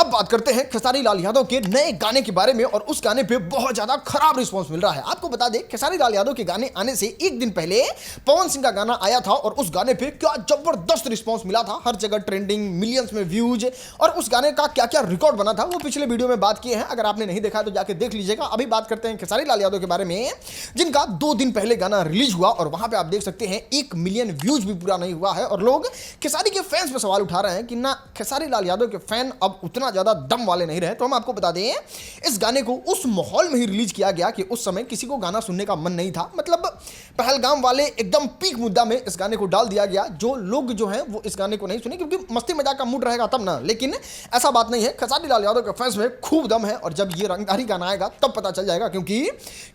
अब बात करते हैं खेसारी लाल यादव के नए गाने के बारे में और उस गाने पे बहुत ज्यादा खराब रिस्पांस मिल रहा है। आपको बता दें खेसारी लाल यादव के गाने आने से एक दिन पहले पवन सिंह का गाना आया था और उस गाने पे क्या जबरदस्त रिस्पांस मिला था। हर जगह ट्रेंडिंग, मिलियंस में व्यूज और उस गाने का क्या क्या रिकॉर्ड बना था वो पिछले वीडियो में बात किए हैं। अगर आपने नहीं देखा तो जाके देख लीजिएगा। अभी बात करते हैं खेसारी लाल यादव के बारे में जिनका 2 दिन पहले गाना रिलीज हुआ और वहां पे आप देख सकते हैं 1 मिलियन व्यूज भी पूरा नहीं हुआ है और लोग खेसारी के फैंस पे सवाल उठा रहे हैं कि ना खेसारी लाल यादव के फैन अब उतना ज्यादा दम वाले नहीं रहे। तो हम आपको बता दें इस गाने को उस माहौल में ही रिलीज किया गया कि उस समय किसी को गाना सुनने का मन नहीं था। मतलब पहलगाम वाले एकदम पीक मुद्दा में इस गाने को डाल दिया गया। जो लोग जो हैं वो इस गाने को नहीं सुने क्योंकि मस्ती मजाक का मूड रहेगा तब ना, लेकिन ऐसा बात नहीं है। खेसारी लाल यादव के फैंस में खूब दम है और जब ये रंगदारी गाना आएगा तब पता चल जाएगा क्योंकि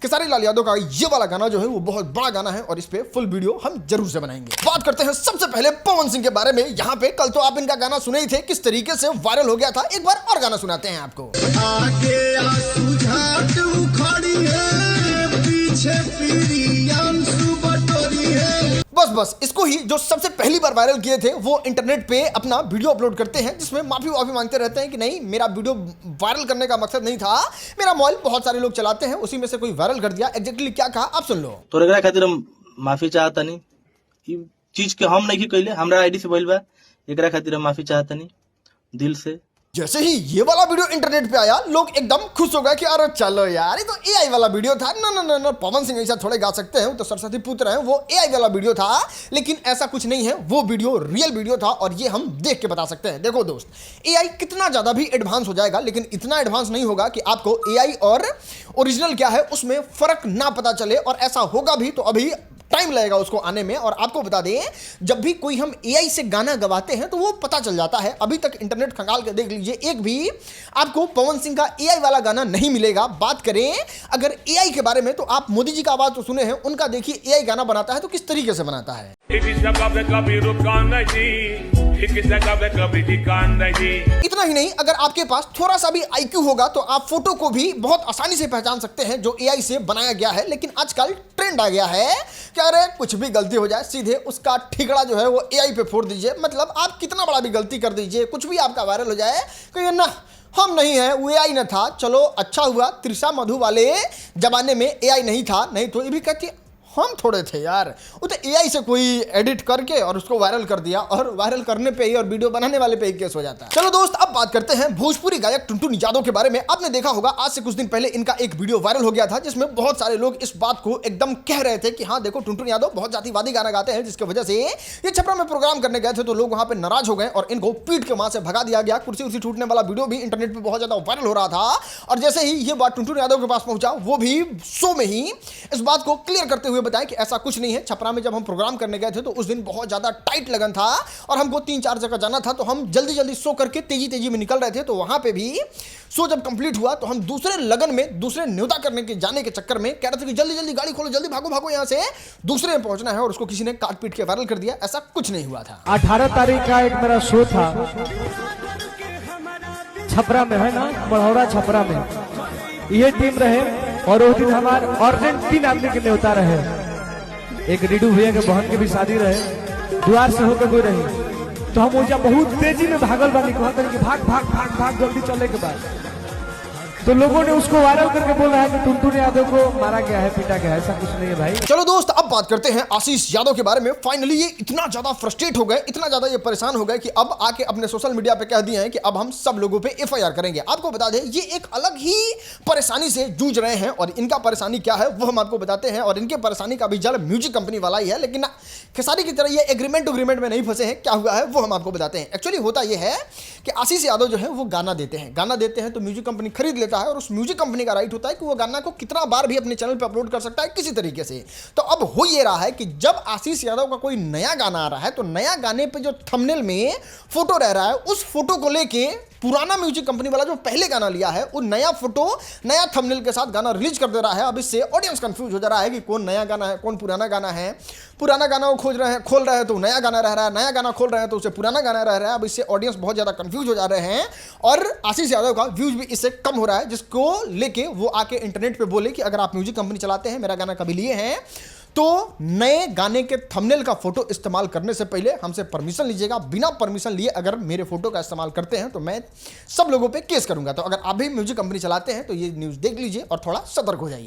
खेसारी लाल यादव का ये वाला गाना जो है वो बहुत बड़ा गाना है और इस पे फुल वीडियो हम जरूर से बनाएंगे। बात करते हैं सबसे पहले पवन सिंह के बारे में। यहाँ पे कल तो आप इनका गाना सुने ही थे, किस तरीके से वायरल हो गया था। एक बार और गाना सुनाते हैं आपको। आगे सुझात उखड़ी है, पीछे प्रियांशु बटोरी है। बस इसको ही जो सबसे पहली बार वायरल किए थे वो इंटरनेट पे अपना वीडियो अपलोड करते हैं जिसमें माफी मांगते रहते हैं कि नहीं मेरा वीडियो वायरल करने का मकसद नहीं था, मेरा मोबाइल बहुत सारे लोग चलाते हैं उसी में से कोई वायरल कर दिया। एग्जैक्टली क्या कहा आप सुन लो। तो एकरा खातिर हम माफी चाहतनी, ई चीज के हम नहीं कइले, हमरा आईडी से भइल बा, एकरा खातिर हम माफी चाहतनी दिल से। जैसे ही ये वाला वीडियो इंटरनेट पे आया लोग एकदम खुश हो गए कि अरे चलो यार ये तो एआई वाला वीडियो था। ना पवन सिंह ऐसा थोड़े गा सकते हैं, वो तो सरस्वती पुत्र हैं, वो एआई वाला वीडियो था। लेकिन ऐसा कुछ नहीं है, वो वीडियो रियल वीडियो था और ये हम देख के बता सकते हैं। देखो दोस्त, एआई कितना ज्यादा भी एडवांस हो जाएगा लेकिन इतना एडवांस नहीं होगा कि आपको एआई और ओरिजिनल क्या है उसमें फर्क ना पता चले, और ऐसा होगा भी तो अभी टाइम लगेगा उसको आने में। और आपको बता दें जब भी कोई हम एआई से गाना गवाते हैं तो वो पता चल जाता है। अभी तक इंटरनेट खंगाल के देख लीजिए, एक भी आपको पवन सिंह का एआई वाला गाना नहीं मिलेगा। बात करें अगर एआई के बारे में तो आप मोदी जी का आवाज तो सुने हैं, उनका देखिए एआई गाना बनाता है तो किस तरीके से बनाता है। इतना ही नहीं, अगर आपके पास थोड़ा सा भी आईक्यू होगा तो आप फोटो को भी बहुत आसानी से पहचान सकते हैं जो एआई से बनाया गया है। लेकिन आजकल ट्रेंड आ गया है कि अरे कुछ भी गलती हो जाए सीधे उसका ठिकड़ा जो है वो एआई पे फोड़ दीजिए। मतलब आप कितना बड़ा भी गलती कर दीजिए, कुछ भी आपका वायरल हो जाए तो ना हम नहीं है वो एआई न था। चलो अच्छा हुआ त्रिशा मधु वाले जमाने में एआई नहीं था, नहीं तो ये भी कहती हम थोड़े थे यार। वो तो एआई से कोई एडिट करके और उसको वायरल कर दिया और वायरल करने पे ही और वीडियो बनाने वाले पे ही केस हो जाता है। चलो दोस्त अब बात करते हैं भोजपुरी गायक टुनटुन यादव के बारे में। आपने देखा होगा आज से कुछ दिन पहले इनका एक वीडियो वायरल हो गया था जिसमें बहुत सारे लोग इस बात को एकदम कह रहे थे कि हाँ देखो टुनटुन यादव बहुत जातिवादी गाना गाते हैं, जिसकी वजह से ये छपरा में प्रोग्राम करने गए थे तो लोग वहां पे नाराज हो गए और इनको पीट के वहां से भगा दिया गया। कुर्सी उर्सी टूटने वाला वीडियो भी इंटरनेट पे बहुत ज्यादा वायरल हो रहा था और जैसे ही ये बात टुनटुन यादव के पास पहुंचा वो भी शो में ही इस बात को क्लियर करते हुए बताया कि ऐसा कुछ नहीं है। छपरा में जब हम प्रोग्राम करने गए थे तो उस दिन बहुत ज्यादा टाइट लगन था और हमको 3-4 जगह जाना था तो हम जल्दी शो करके तेजी में निकल रहे थे। तो वहां पे भी शो जब कंप्लीट हुआ तो हम दूसरे लगन में दूसरे न्योता करने के जाने के चक्कर में कह रहे थे कि जल्दी गाड़ी खोलो, जल्दी भागो यहां से दूसरे में पहुंचना है और उसको किसी ने काट पीट के वायरल कर दिया। ऐसा कुछ नहीं हुआ था। 18 तारीख का एक मेरा शो था छपरा में, है ना, बड़ौरा छपरा में। ये टीम रहे और उस दिन हमारे और 3 आदमी के न्योता रहे। एक रिडू भैया के बहन के भी शादी रहे, द्वार से होकर कोई रही तो हम ओजा बहुत तेजी में भागल बानी, कहते कि भाग जल्दी चले के बाद। तो लोगों ने उसको वायरल करके बोल रहा है कि टुनटुन यादव को मारा गया है, पीटा गया है। ऐसा कुछ नहीं है भाई। चलो दोस्त अब बात करते हैं आशीष यादव के बारे में। फाइनली ये इतना ज्यादा फ्रस्ट्रेट हो गए, इतना ज्यादा ये परेशान हो गए कि अब आके अपने सोशल मीडिया पे कह दिए हैं कि अब हम सब लोगों पे एफआईआर करेंगे। आपको बता दें ये एक अलग ही परेशानी से जूझ रहे हैं और इनका परेशानी क्या है वो हम आपको बताते हैं। और इनके परेशानी का भी जड़ म्यूजिक कंपनी वाला ही है, लेकिन खेसारी की तरह ये एग्रीमेंट में नहीं फंसे हैं। क्या हुआ है वो हम आपको बताते हैं। एक्चुअली होता यह है कि आशीष यादव जो है वो गाना देते हैं तो म्यूजिक कंपनी खरीद लेता है और उस म्यूजिक कंपनी का राइट होता है कि वो गाना को कितना बार भी अपने चैनल पे अपलोड कर सकता है किसी तरीके से। तो अब हो ये रहा है कि जब आशीष यादव का कोई नया गाना आ रहा है तो नया गाने पे जो थंबनेल में फोटो रह रहा है उस फोटो को लेके पुराना म्यूजिक कंपनी वाला जो पहले गाना लिया है वो नया फोटो नया थंबनेल के साथ गाना रिलीज कर दे रहा है। अब इससे ऑडियंस कंफ्यूज हो जा रहा है कि कौन नया गाना है कौन पुराना गाना है। पुराना गाना वो खोल रहे हैं तो नया गाना रह रहा है, नया गाना खोल रहे हैं तो उसे पुराना गाना रह रहा है। अब इससे ऑडियंस बहुत ज्यादा कंफ्यूज हो जा रहे हैं और आशीष यादव का व्यूज भी इससे कम हो रहा है, जिसको लेके वो आके इंटरनेट पे बोले कि अगर आप म्यूजिक कंपनी चलाते हैं, मेरा गाना कभी लिए हैं तो नए गाने के थंबनेल का फोटो इस्तेमाल करने से पहले हमसे परमिशन लीजिएगा। बिना परमिशन लिए अगर मेरे फोटो का इस्तेमाल करते हैं तो मैं सब लोगों पे केस करूंगा। तो अगर आप भी म्यूजिक कंपनी चलाते हैं तो ये न्यूज़ देख लीजिए और थोड़ा सतर्क हो जाइए।